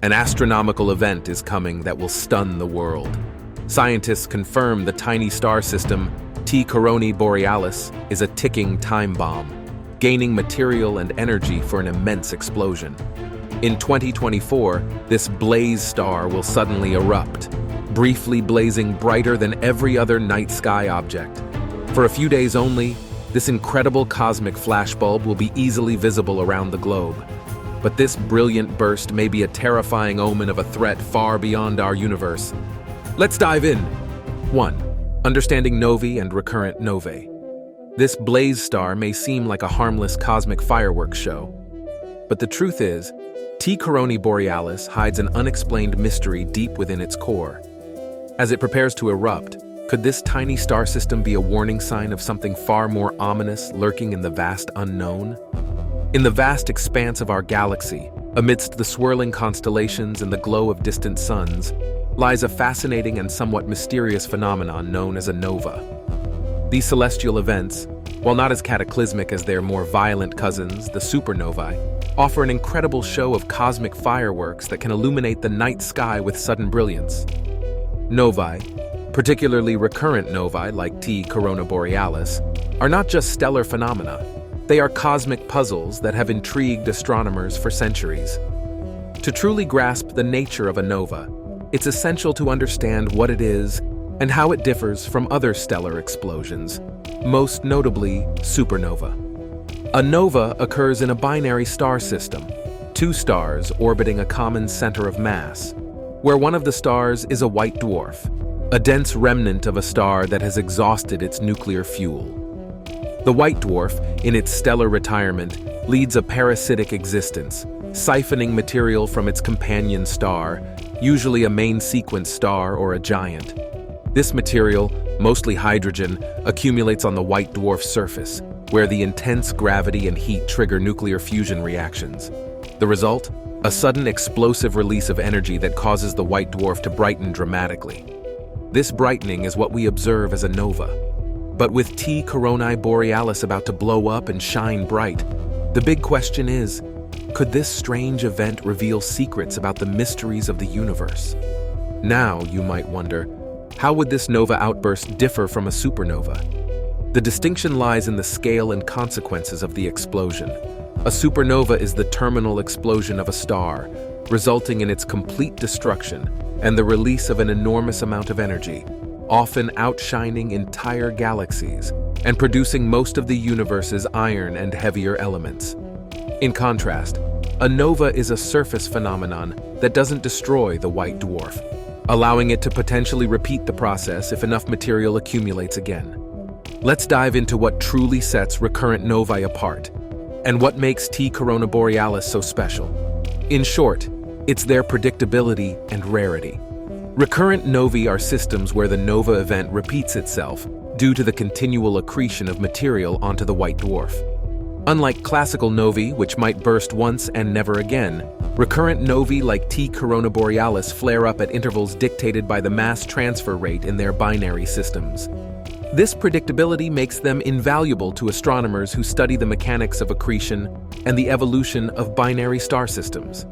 An astronomical event is coming that will stun the world. Scientists confirm the tiny star system, T Coronae Borealis, is a ticking time bomb, gaining material and energy for an immense explosion. In 2024, this blaze star will suddenly erupt, briefly blazing brighter than every other night sky object. For a few days only, this incredible cosmic flashbulb will be easily visible around the globe. But this brilliant burst may be a terrifying omen of a threat far beyond our universe. Let's dive in. 1. Understanding Novi and Recurrent Novae. This blaze star may seem like a harmless cosmic fireworks show. But the truth is, T Coronae Borealis hides an unexplained mystery deep within its core. As it prepares to erupt, could this tiny star system be a warning sign of something far more ominous lurking in the vast unknown? In the vast expanse of our galaxy, amidst the swirling constellations and the glow of distant suns, lies a fascinating and somewhat mysterious phenomenon known as a nova. These celestial events, while not as cataclysmic as their more violent cousins, the supernovae, offer an incredible show of cosmic fireworks that can illuminate the night sky with sudden brilliance. Novae, particularly recurrent novae like T Coronae Borealis, are not just stellar phenomena. They are cosmic puzzles that have intrigued astronomers for centuries. To truly grasp the nature of a nova, it's essential to understand what it is and how it differs from other stellar explosions, most notably supernova. A nova occurs in a binary star system, two stars orbiting a common center of mass, where one of the stars is a white dwarf, a dense remnant of a star that has exhausted its nuclear fuel. The white dwarf, in its stellar retirement, leads a parasitic existence, siphoning material from its companion star, usually a main sequence star or a giant. This material, mostly hydrogen, accumulates on the white dwarf's surface, where the intense gravity and heat trigger nuclear fusion reactions. The result? A sudden explosive release of energy that causes the white dwarf to brighten dramatically. This brightening is what we observe as a nova. But with T Coronae Borealis about to blow up and shine bright, the big question is, could this strange event reveal secrets about the mysteries of the universe? Now, you might wonder, how would this nova outburst differ from a supernova? The distinction lies in the scale and consequences of the explosion. A supernova is the terminal explosion of a star, resulting in its complete destruction and the release of an enormous amount of energy, often outshining entire galaxies and producing most of the universe's iron and heavier elements. In contrast, a nova is a surface phenomenon that doesn't destroy the white dwarf, allowing it to potentially repeat the process if enough material accumulates again. Let's dive into what truly sets recurrent novae apart and what makes T Coronae Borealis so special. In short, it's their predictability and rarity. Recurrent novae are systems where the nova event repeats itself due to the continual accretion of material onto the white dwarf. Unlike classical novae, which might burst once and never again, recurrent novae like T Coronae Borealis flare up at intervals dictated by the mass transfer rate in their binary systems. This predictability makes them invaluable to astronomers who study the mechanics of accretion and the evolution of binary star systems.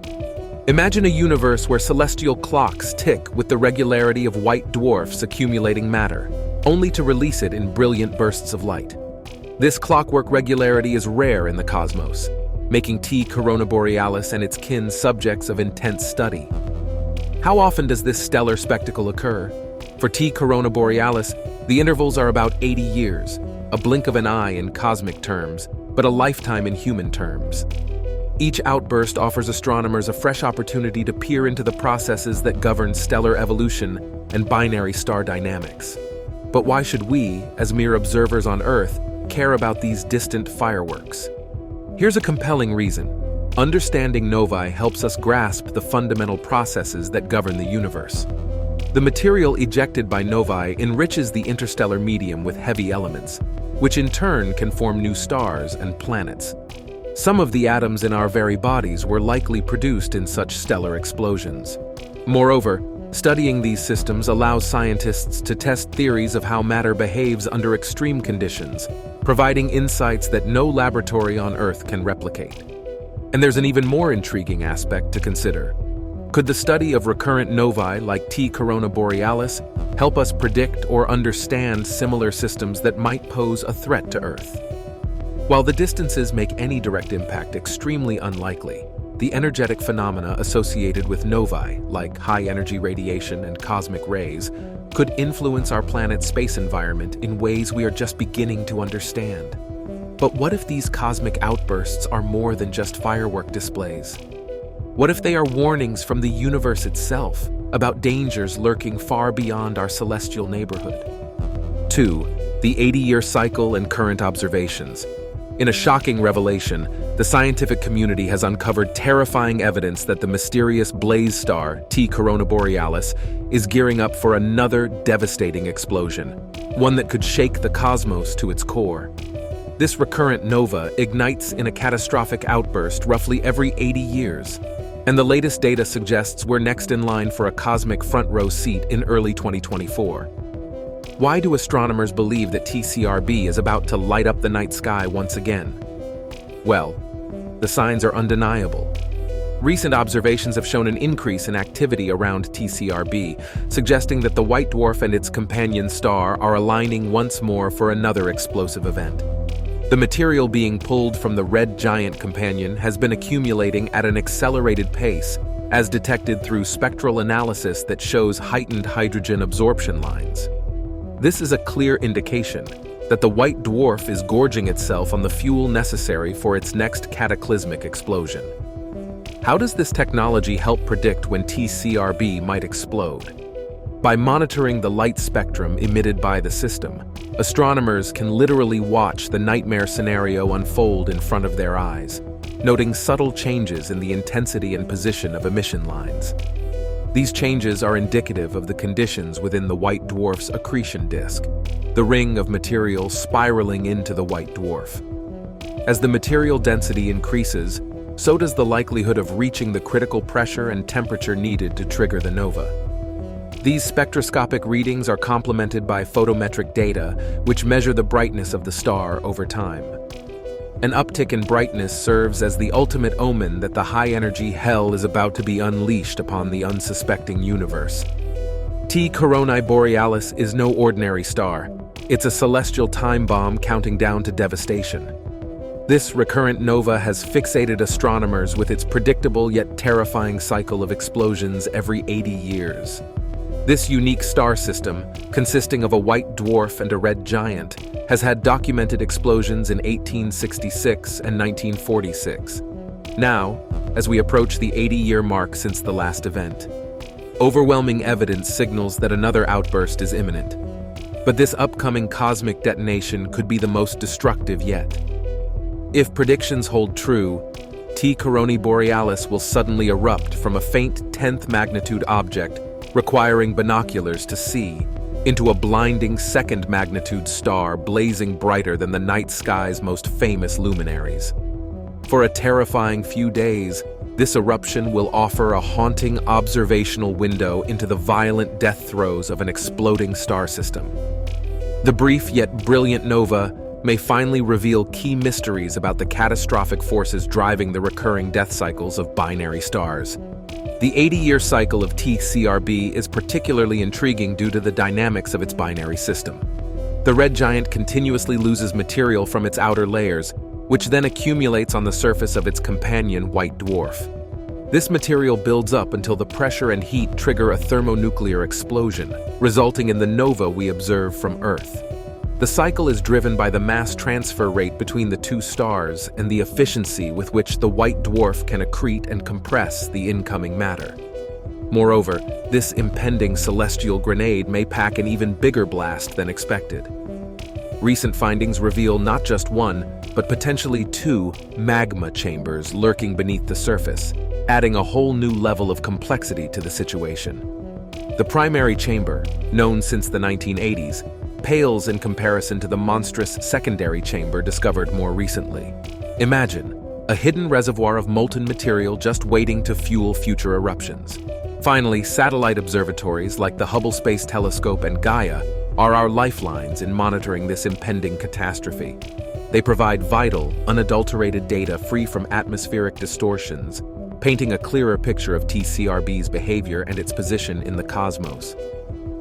Imagine a universe where celestial clocks tick with the regularity of white dwarfs accumulating matter, only to release it in brilliant bursts of light. This clockwork regularity is rare in the cosmos, making T Coronae Borealis and its kin subjects of intense study. How often does this stellar spectacle occur? For T Coronae Borealis, the intervals are about 80 years, a blink of an eye in cosmic terms, but a lifetime in human terms. Each outburst offers astronomers a fresh opportunity to peer into the processes that govern stellar evolution and binary star dynamics. But why should we, as mere observers on Earth, care about these distant fireworks? Here's a compelling reason. Understanding novae helps us grasp the fundamental processes that govern the universe. The material ejected by novae enriches the interstellar medium with heavy elements, which in turn can form new stars and planets. Some of the atoms in our very bodies were likely produced in such stellar explosions. Moreover, studying these systems allows scientists to test theories of how matter behaves under extreme conditions, providing insights that no laboratory on Earth can replicate. And there's an even more intriguing aspect to consider. Could the study of recurrent novae like T Coronae Borealis help us predict or understand similar systems that might pose a threat to Earth? While the distances make any direct impact extremely unlikely, the energetic phenomena associated with novae, like high-energy radiation and cosmic rays, could influence our planet's space environment in ways we are just beginning to understand. But what if these cosmic outbursts are more than just firework displays? What if they are warnings from the universe itself about dangers lurking far beyond our celestial neighborhood? 2. The 80-year cycle and current observations. In a shocking revelation, the scientific community has uncovered terrifying evidence that the mysterious blaze star, T Coronae Borealis, is gearing up for another devastating explosion, one that could shake the cosmos to its core. This recurrent nova ignites in a catastrophic outburst roughly every 80 years, and the latest data suggests we're next in line for a cosmic front-row seat in early 2024. Why do astronomers believe that TCRB is about to light up the night sky once again? Well, the signs are undeniable. Recent observations have shown an increase in activity around TCRB, suggesting that the white dwarf and its companion star are aligning once more for another explosive event. The material being pulled from the red giant companion has been accumulating at an accelerated pace, as detected through spectral analysis that shows heightened hydrogen absorption lines. This is a clear indication that the white dwarf is gorging itself on the fuel necessary for its next cataclysmic explosion. How does this technology help predict when TCRB might explode? By monitoring the light spectrum emitted by the system, astronomers can literally watch the nightmare scenario unfold in front of their eyes, noting subtle changes in the intensity and position of emission lines. These changes are indicative of the conditions within the white dwarf's accretion disk, the ring of material spiraling into the white dwarf. As the material density increases, so does the likelihood of reaching the critical pressure and temperature needed to trigger the nova. These spectroscopic readings are complemented by photometric data, which measure the brightness of the star over time. An uptick in brightness serves as the ultimate omen that the high-energy hell is about to be unleashed upon the unsuspecting universe. T Coronae Borealis is no ordinary star. It's a celestial time bomb counting down to devastation. This recurrent nova has fixated astronomers with its predictable yet terrifying cycle of explosions every 80 years. This unique star system, consisting of a white dwarf and a red giant, has had documented explosions in 1866 and 1946. Now, as we approach the 80-year mark since the last event, overwhelming evidence signals that another outburst is imminent. But this upcoming cosmic detonation could be the most destructive yet. If predictions hold true, T Coronae Borealis will suddenly erupt from a faint 10th magnitude object requiring binoculars to see, into a blinding 2nd magnitude star blazing brighter than the night sky's most famous luminaries. For a terrifying few days, this eruption will offer a haunting observational window into the violent death throes of an exploding star system. The brief yet brilliant nova may finally reveal key mysteries about the catastrophic forces driving the recurring death cycles of binary stars. The 80-year cycle of TCRB is particularly intriguing due to the dynamics of its binary system. The red giant continuously loses material from its outer layers, which then accumulates on the surface of its companion white dwarf. This material builds up until the pressure and heat trigger a thermonuclear explosion, resulting in the nova we observe from Earth. The cycle is driven by the mass transfer rate between the two stars and the efficiency with which the white dwarf can accrete and compress the incoming matter. Moreover, this impending celestial grenade may pack an even bigger blast than expected. Recent findings reveal not just one, but potentially 2 magma chambers lurking beneath the surface, adding a whole new level of complexity to the situation. The primary chamber, known since the 1980s, pales in comparison to the monstrous secondary chamber discovered more recently. Imagine a hidden reservoir of molten material just waiting to fuel future eruptions. Finally, satellite observatories like the Hubble Space Telescope and Gaia are our lifelines in monitoring this impending catastrophe. They provide vital, unadulterated data free from atmospheric distortions, painting a clearer picture of TCRB's behavior and its position in the cosmos.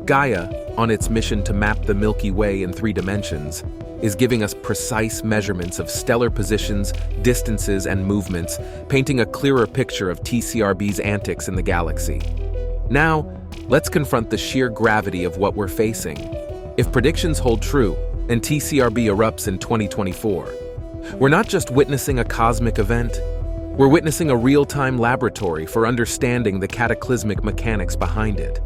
Gaia, on its mission to map the Milky Way in 3 dimensions, is giving us precise measurements of stellar positions, distances, and movements, painting a clearer picture of TCRB's antics in the galaxy. Now, let's confront the sheer gravity of what we're facing. If predictions hold true, and TCRB erupts in 2024, we're not just witnessing a cosmic event, we're witnessing a real-time laboratory for understanding the cataclysmic mechanics behind it.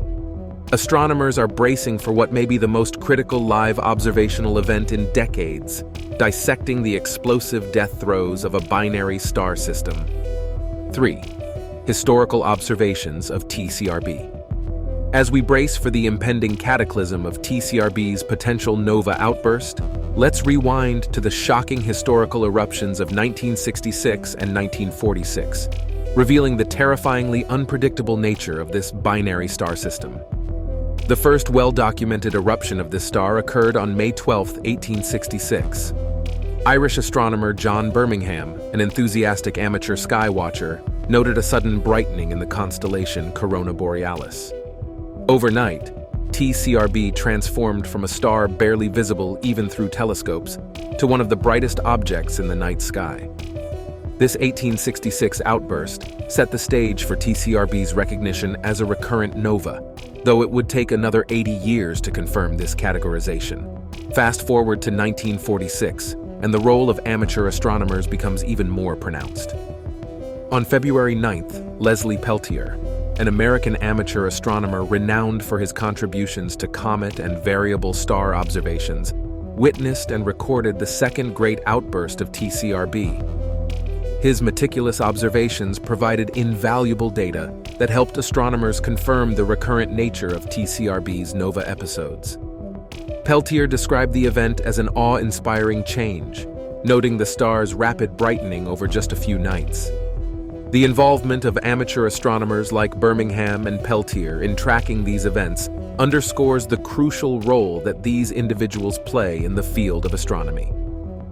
Astronomers are bracing for what may be the most critical live observational event in decades, dissecting the explosive death throes of a binary star system. 3. Historical observations of TCRB. As we brace for the impending cataclysm of TCRB's potential nova outburst, let's rewind to the shocking historical eruptions of 1966 and 1946, revealing the terrifyingly unpredictable nature of this binary star system. The first well-documented eruption of this star occurred on May 12, 1866. Irish astronomer John Birmingham, an enthusiastic amateur skywatcher, noted a sudden brightening in the constellation Coronae Borealis. Overnight, TCRB transformed from a star barely visible even through telescopes to one of the brightest objects in the night sky. This 1866 outburst set the stage for TCRB's recognition as a recurrent nova, though it would take another 80 years to confirm this categorization. Fast forward to 1946, and the role of amateur astronomers becomes even more pronounced. On February 9th, Leslie Peltier, an American amateur astronomer renowned for his contributions to comet and variable star observations, witnessed and recorded the second great outburst of TCRB. His meticulous observations provided invaluable data that helped astronomers confirm the recurrent nature of TCRB's nova episodes. Peltier described the event as an awe-inspiring change, noting the star's rapid brightening over just a few nights. The involvement of amateur astronomers like Birmingham and Peltier in tracking these events underscores the crucial role that these individuals play in the field of astronomy.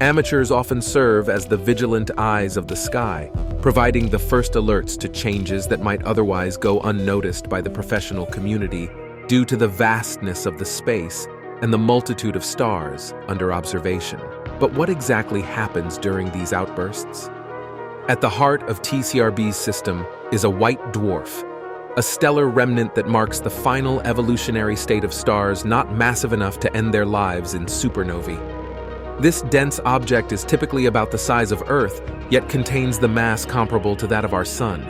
Amateurs often serve as the vigilant eyes of the sky, providing the first alerts to changes that might otherwise go unnoticed by the professional community due to the vastness of the space and the multitude of stars under observation. But what exactly happens during these outbursts? At the heart of TCRB's system is a white dwarf, a stellar remnant that marks the final evolutionary state of stars not massive enough to end their lives in supernovae. This dense object is typically about the size of Earth, yet contains the mass comparable to that of our Sun,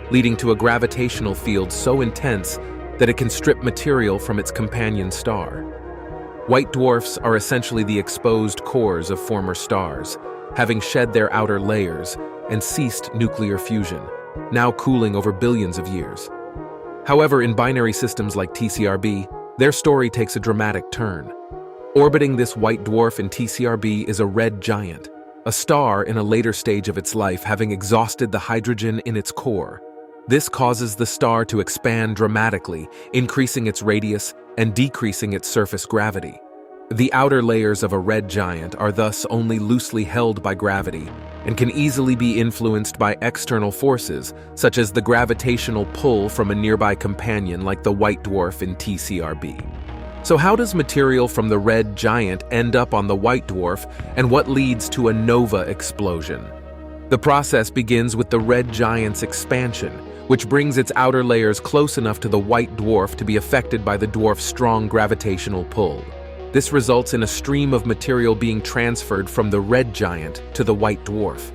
leading to a gravitational field so intense that it can strip material from its companion star. White dwarfs are essentially the exposed cores of former stars, having shed their outer layers and ceased nuclear fusion, now cooling over billions of years. However, in binary systems like TCRB, their story takes a dramatic turn. Orbiting this white dwarf in TCRB is a red giant, a star in a later stage of its life having exhausted the hydrogen in its core. This causes the star to expand dramatically, increasing its radius and decreasing its surface gravity. The outer layers of a red giant are thus only loosely held by gravity and can easily be influenced by external forces, such as the gravitational pull from a nearby companion like the white dwarf in TCRB. So how does material from the red giant end up on the white dwarf, and what leads to a nova explosion? The process begins with the red giant's expansion, which brings its outer layers close enough to the white dwarf to be affected by the dwarf's strong gravitational pull. This results in a stream of material being transferred from the red giant to the white dwarf.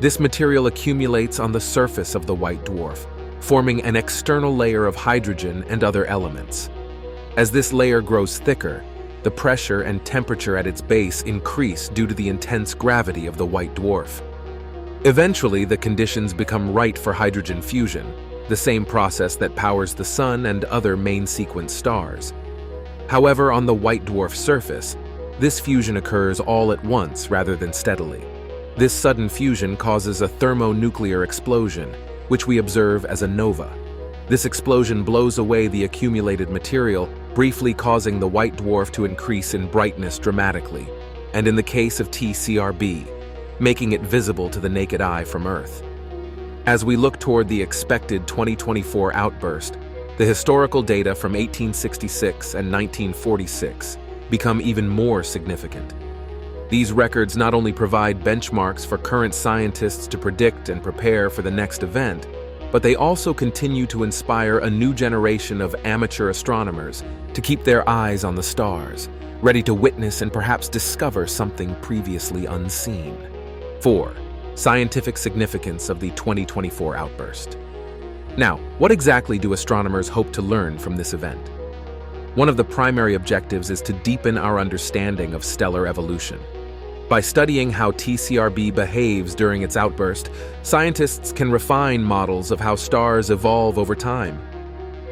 This material accumulates on the surface of the white dwarf, forming an external layer of hydrogen and other elements. As this layer grows thicker, the pressure and temperature at its base increase due to the intense gravity of the white dwarf. Eventually, the conditions become right for hydrogen fusion, the same process that powers the Sun and other main-sequence stars. However, on the white dwarf surface, this fusion occurs all at once rather than steadily. This sudden fusion causes a thermonuclear explosion, which we observe as a nova. This explosion blows away the accumulated material, briefly causing the white dwarf to increase in brightness dramatically, and in the case of TCRB, making it visible to the naked eye from Earth. As we look toward the expected 2024 outburst, the historical data from 1866 and 1946 become even more significant. These records not only provide benchmarks for current scientists to predict and prepare for the next event, but they also continue to inspire a new generation of amateur astronomers to keep their eyes on the stars, ready to witness and perhaps discover something previously unseen. 4. Scientific significance of the 2024 outburst. Now, what exactly do astronomers hope to learn from this event? One of the primary objectives is to deepen our understanding of stellar evolution. By studying how TCRB behaves during its outburst, scientists can refine models of how stars evolve over time.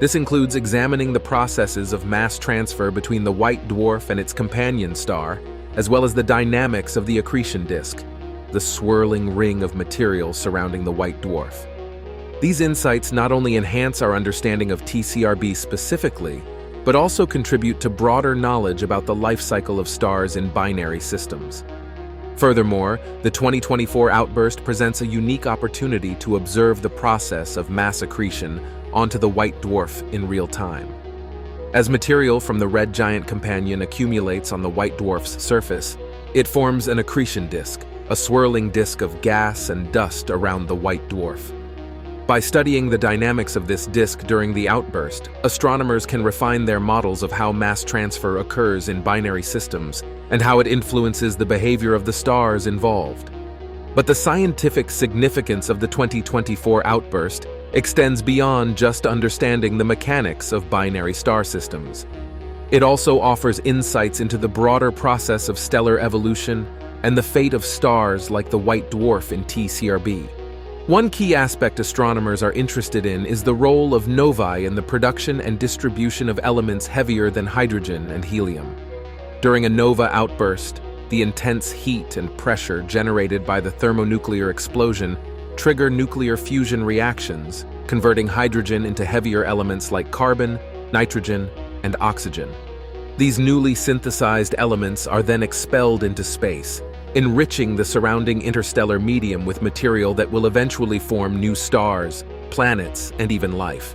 This includes examining the processes of mass transfer between the white dwarf and its companion star, as well as the dynamics of the accretion disk, the swirling ring of material surrounding the white dwarf. These insights not only enhance our understanding of TCRB specifically, but also contribute to broader knowledge about the life cycle of stars in binary systems. Furthermore, the 2024 outburst presents a unique opportunity to observe the process of mass accretion onto the white dwarf in real time. As material from the red giant companion accumulates on the white dwarf's surface, it forms an accretion disk, a swirling disk of gas and dust around the white dwarf. By studying the dynamics of this disk during the outburst, astronomers can refine their models of how mass transfer occurs in binary systems and how it influences the behavior of the stars involved. But the scientific significance of the 2024 outburst extends beyond just understanding the mechanics of binary star systems. It also offers insights into the broader process of stellar evolution and the fate of stars like the white dwarf in TCRB. One key aspect astronomers are interested in is the role of novae in the production and distribution of elements heavier than hydrogen and helium. During a nova outburst, the intense heat and pressure generated by the thermonuclear explosion trigger nuclear fusion reactions, converting hydrogen into heavier elements like carbon, nitrogen, and oxygen. These newly synthesized elements are then expelled into space, enriching the surrounding interstellar medium with material that will eventually form new stars, planets, and even life.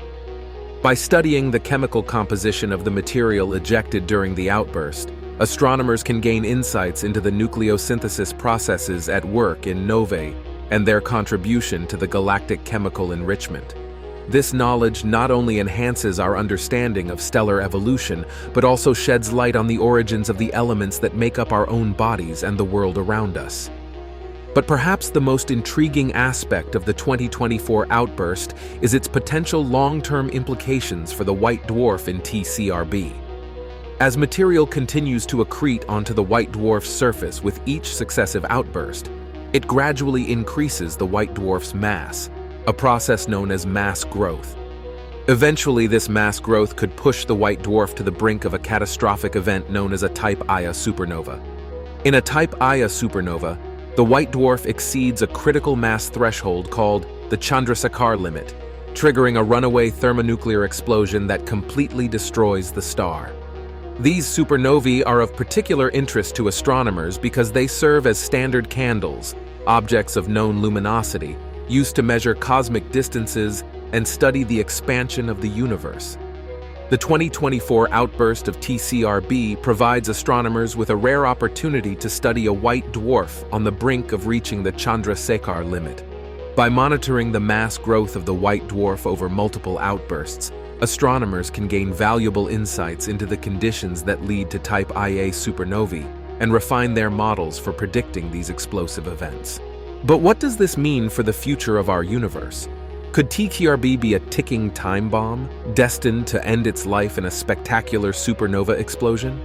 By studying the chemical composition of the material ejected during the outburst, astronomers can gain insights into the nucleosynthesis processes at work in Novi and their contribution to the galactic chemical enrichment. This knowledge not only enhances our understanding of stellar evolution, but also sheds light on the origins of the elements that make up our own bodies and the world around us. But perhaps the most intriguing aspect of the 2024 outburst is its potential long-term implications for the white dwarf in TCRB. As material continues to accrete onto the white dwarf's surface with each successive outburst, it gradually increases the white dwarf's mass, a process known as mass growth. Eventually, this mass growth could push the white dwarf to the brink of a catastrophic event known as a Type Ia supernova. In a Type Ia supernova, the white dwarf exceeds a critical mass threshold called the Chandrasekhar limit, triggering a runaway thermonuclear explosion that completely destroys the star. These supernovae are of particular interest to astronomers because they serve as standard candles, objects of known luminosity, used to measure cosmic distances and study the expansion of the universe. The 2024 outburst of TCRB provides astronomers with a rare opportunity to study a white dwarf on the brink of reaching the Chandrasekhar limit. By monitoring the mass growth of the white dwarf over multiple outbursts, astronomers can gain valuable insights into the conditions that lead to Type Ia supernovae and refine their models for predicting these explosive events. But what does this mean for the future of our universe? Could TCRB be a ticking time bomb, destined to end its life in a spectacular supernova explosion?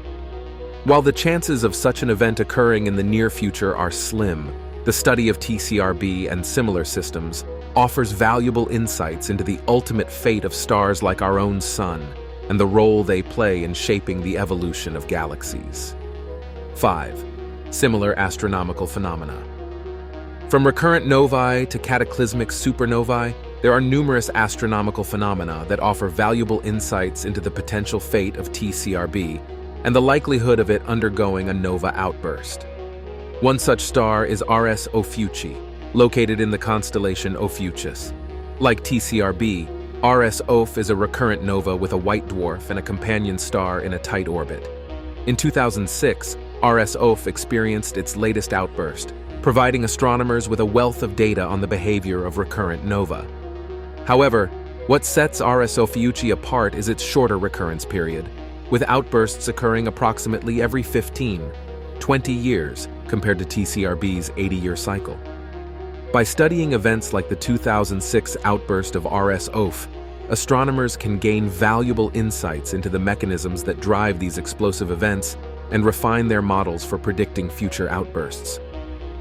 While the chances of such an event occurring in the near future are slim, the study of TCRB and similar systems offers valuable insights into the ultimate fate of stars like our own sun and the role they play in shaping the evolution of galaxies. 5. Similar astronomical phenomena. From recurrent novae to cataclysmic supernovae, there are numerous astronomical phenomena that offer valuable insights into the potential fate of TCRB and the likelihood of it undergoing a nova outburst. One such star is Rs Ophiuchi, located in the constellation Ophiuchus. Like TCRB, RS Oph is a recurrent nova with a white dwarf and a companion star in a tight orbit. In 2006, RS Oph experienced its latest outburst, providing astronomers with a wealth of data on the behavior of recurrent nova. However, what sets RS Ophiuchi apart is its shorter recurrence period, with outbursts occurring approximately every 15–20 years compared to TCRB's 80-year cycle. By studying events like the 2006 outburst of RS Oph, astronomers can gain valuable insights into the mechanisms that drive these explosive events and refine their models for predicting future outbursts.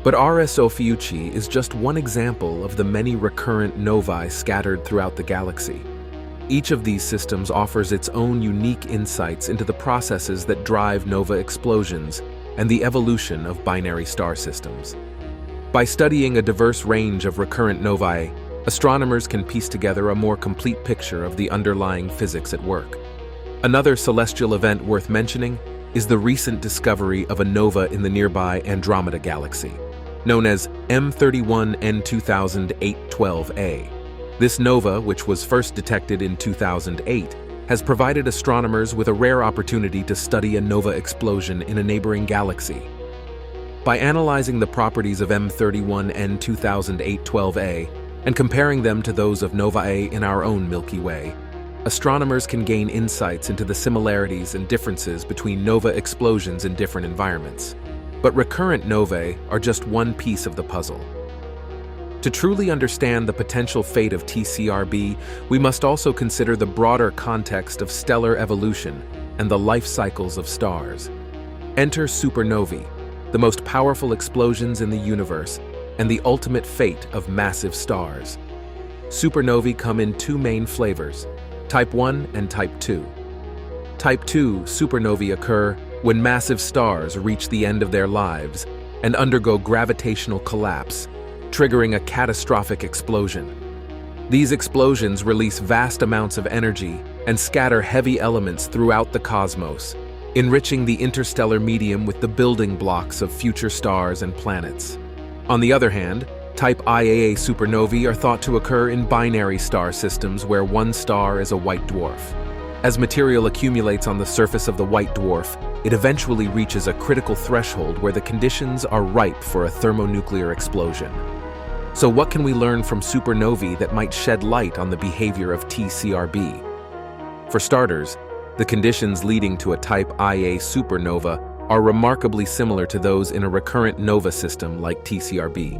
But RS Ophiuchi is just one example of the many recurrent novae scattered throughout the galaxy. Each of these systems offers its own unique insights into the processes that drive nova explosions and the evolution of binary star systems. By studying a diverse range of recurrent novae, astronomers can piece together a more complete picture of the underlying physics at work. Another celestial event worth mentioning is the recent discovery of a nova in the nearby Andromeda galaxy, known as M31N2008-12A. This nova, which was first detected in 2008, has provided astronomers with a rare opportunity to study a nova explosion in a neighboring galaxy. By analyzing the properties of M31N2008-12A and comparing them to those of Nova A in our own Milky Way, astronomers can gain insights into the similarities and differences between nova explosions in different environments. But recurrent novae are just one piece of the puzzle. To truly understand the potential fate of TCRB, we must also consider the broader context of stellar evolution and the life cycles of stars. Enter supernovae, the most powerful explosions in the universe, and the ultimate fate of massive stars. Supernovae come in two main flavors, Type 1 and Type 2. Type 2 supernovae occur when massive stars reach the end of their lives and undergo gravitational collapse, triggering a catastrophic explosion. These explosions release vast amounts of energy and scatter heavy elements throughout the cosmos, enriching the interstellar medium with the building blocks of future stars and planets. On the other hand, Type Ia supernovae are thought to occur in binary star systems where one star is a white dwarf. As material accumulates on the surface of the white dwarf, it eventually reaches a critical threshold where the conditions are ripe for a thermonuclear explosion. So what can we learn from supernovae that might shed light on the behavior of TCRB? For starters, the conditions leading to a Type Ia supernova are remarkably similar to those in a recurrent nova system like TCRB.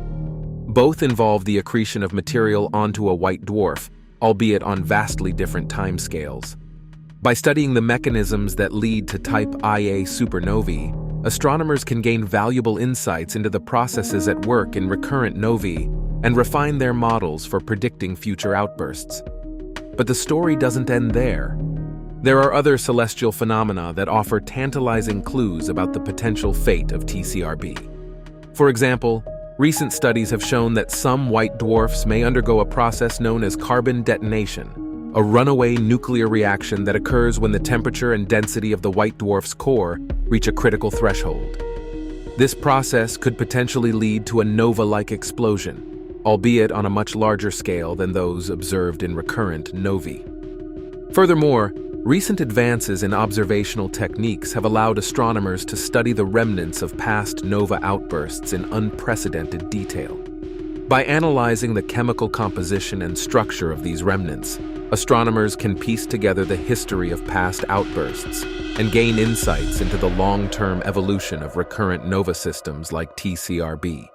Both involve the accretion of material onto a white dwarf, albeit on vastly different timescales. By studying the mechanisms that lead to Type Ia supernovae, astronomers can gain valuable insights into the processes at work in recurrent novae and refine their models for predicting future outbursts. But the story doesn't end there. There are other celestial phenomena that offer tantalizing clues about the potential fate of TCRB. For example, recent studies have shown that some white dwarfs may undergo a process known as carbon detonation, a runaway nuclear reaction that occurs when the temperature and density of the white dwarf's core reach a critical threshold. This process could potentially lead to a nova-like explosion, albeit on a much larger scale than those observed in recurrent novae. Furthermore, recent advances in observational techniques have allowed astronomers to study the remnants of past nova outbursts in unprecedented detail. By analyzing the chemical composition and structure of these remnants, astronomers can piece together the history of past outbursts and gain insights into the long-term evolution of recurrent nova systems like TCRB.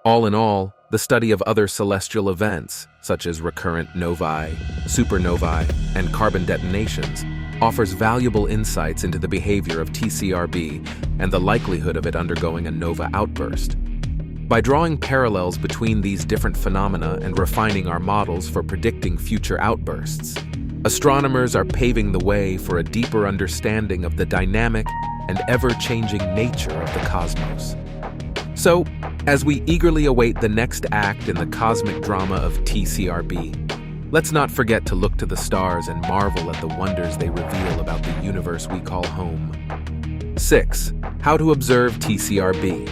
All in all, the study of other celestial events, such as recurrent novae, supernovae, and carbon detonations, offers valuable insights into the behavior of TCRB and the likelihood of it undergoing a nova outburst. By drawing parallels between these different phenomena and refining our models for predicting future outbursts, astronomers are paving the way for a deeper understanding of the dynamic and ever-changing nature of the cosmos. So, as we eagerly await the next act in the cosmic drama of TCRB, let's not forget to look to the stars and marvel at the wonders they reveal about the universe we call home. 6. How to observe TCRB.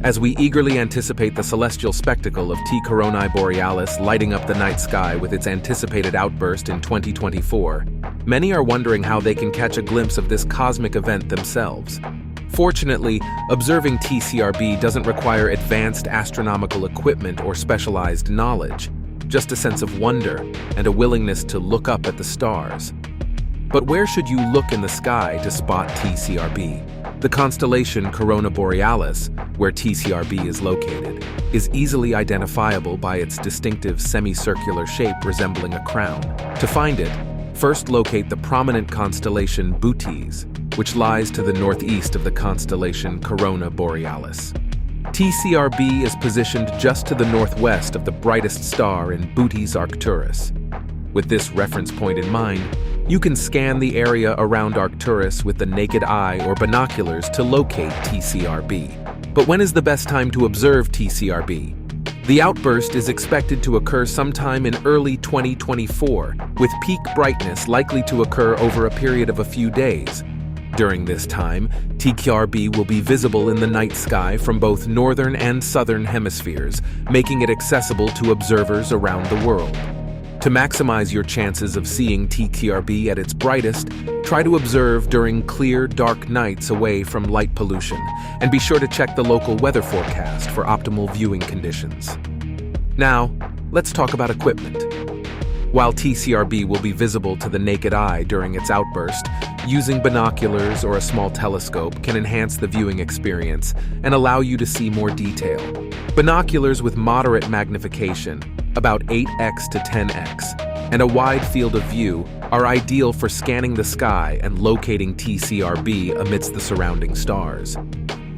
As we eagerly anticipate the celestial spectacle of T Coronae Borealis lighting up the night sky with its anticipated outburst in 2024, many are wondering how they can catch a glimpse of this cosmic event themselves. Fortunately, observing TCRB doesn't require advanced astronomical equipment or specialized knowledge, just a sense of wonder and a willingness to look up at the stars. But where should you look in the sky to spot TCRB? The constellation Coronae Borealis, where TCRB is located, is easily identifiable by its distinctive semicircular shape resembling a crown. To find it, first locate the prominent constellation Bootes, which lies to the northeast of the constellation Coronae Borealis. TCRB is positioned just to the northwest of the brightest star in Bootes Arcturus. With this reference point in mind, you can scan the area around Arcturus with the naked eye or binoculars to locate TCRB. But when is the best time to observe TCRB? The outburst is expected to occur sometime in early 2024, with peak brightness likely to occur over a period of a few days. During this time, TCRB will be visible in the night sky from both northern and southern hemispheres, making it accessible to observers around the world. To maximize your chances of seeing TCRB at its brightest, try to observe during clear, dark nights away from light pollution, and be sure to check the local weather forecast for optimal viewing conditions. Now, let's talk about equipment. While TCRB will be visible to the naked eye during its outburst, using binoculars or a small telescope can enhance the viewing experience and allow you to see more detail. Binoculars with moderate magnification, about 8x to 10x, and a wide field of view are ideal for scanning the sky and locating TCRB amidst the surrounding stars.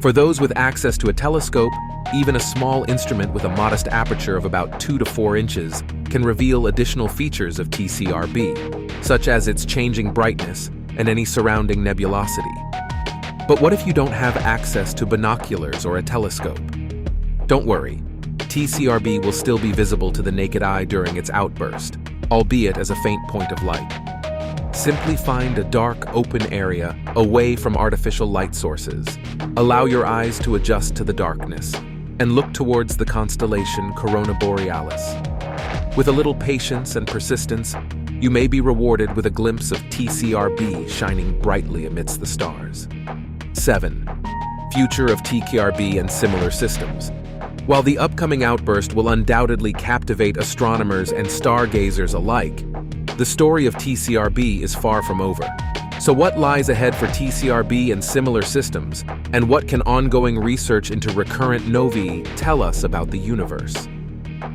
For those with access to a telescope, even a small instrument with a modest aperture of about 2 to 4 inches can reveal additional features of TCRB, such as its changing brightness and any surrounding nebulosity. But what if you don't have access to binoculars or a telescope? Don't worry. TCRB will still be visible to the naked eye during its outburst, albeit as a faint point of light. Simply find a dark, open area away from artificial light sources. Allow your eyes to adjust to the darkness, and look towards the constellation Coronae Borealis. With a little patience and persistence, you may be rewarded with a glimpse of TCRB shining brightly amidst the stars. 7. Future of TCRB and similar systems. While the upcoming outburst will undoubtedly captivate astronomers and stargazers alike, the story of TCRB is far from over. So what lies ahead for TCRB and similar systems, and what can ongoing research into recurrent novae tell us about the universe?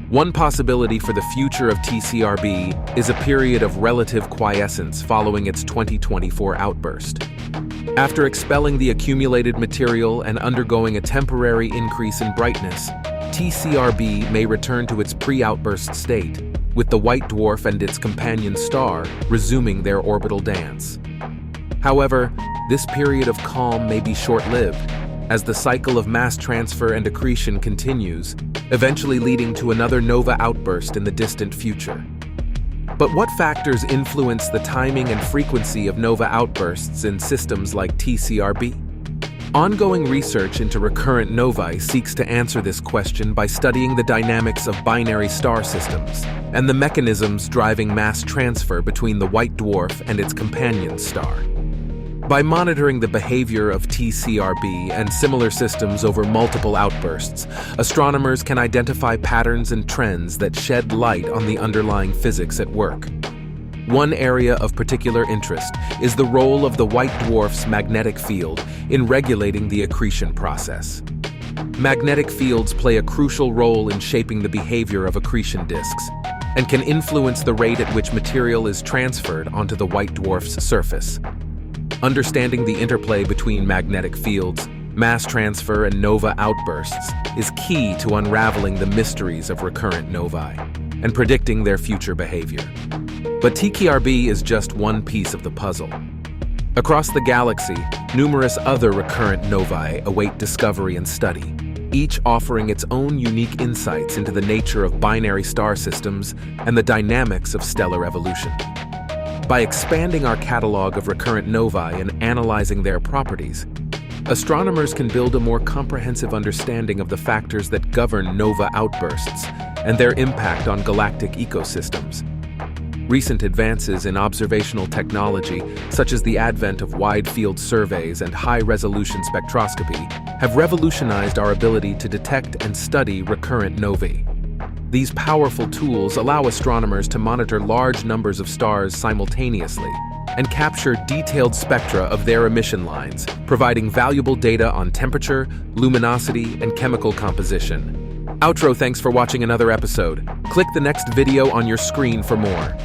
One possibility for the future of TCRB is a period of relative quiescence following its 2024 outburst. After expelling the accumulated material and undergoing a temporary increase in brightness, TCRB may return to its pre-outburst state, with the white dwarf and its companion star resuming their orbital dance. However, this period of calm may be short-lived, as the cycle of mass transfer and accretion continues, eventually leading to another nova outburst in the distant future. But what factors influence the timing and frequency of nova outbursts in systems like TCRB? Ongoing research into recurrent novae seeks to answer this question by studying the dynamics of binary star systems and the mechanisms driving mass transfer between the white dwarf and its companion star. By monitoring the behavior of TCRB and similar systems over multiple outbursts, astronomers can identify patterns and trends that shed light on the underlying physics at work. One area of particular interest is the role of the white dwarf's magnetic field in regulating the accretion process. Magnetic fields play a crucial role in shaping the behavior of accretion disks and can influence the rate at which material is transferred onto the white dwarf's surface. Understanding the interplay between magnetic fields, mass transfer, and nova outbursts is key to unraveling the mysteries of recurrent novae and predicting their future behavior. But TCRB is just one piece of the puzzle. Across the galaxy, numerous other recurrent novae await discovery and study, each offering its own unique insights into the nature of binary star systems and the dynamics of stellar evolution. By expanding our catalog of recurrent novae and analyzing their properties, astronomers can build a more comprehensive understanding of the factors that govern nova outbursts and their impact on galactic ecosystems. Recent advances in observational technology, such as the advent of wide-field surveys and high-resolution spectroscopy, have revolutionized our ability to detect and study recurrent novae. These powerful tools allow astronomers to monitor large numbers of stars simultaneously and capture detailed spectra of their emission lines, providing valuable data on temperature, luminosity, and chemical composition. Outro, thanks for watching another episode. Click the next video on your screen for more.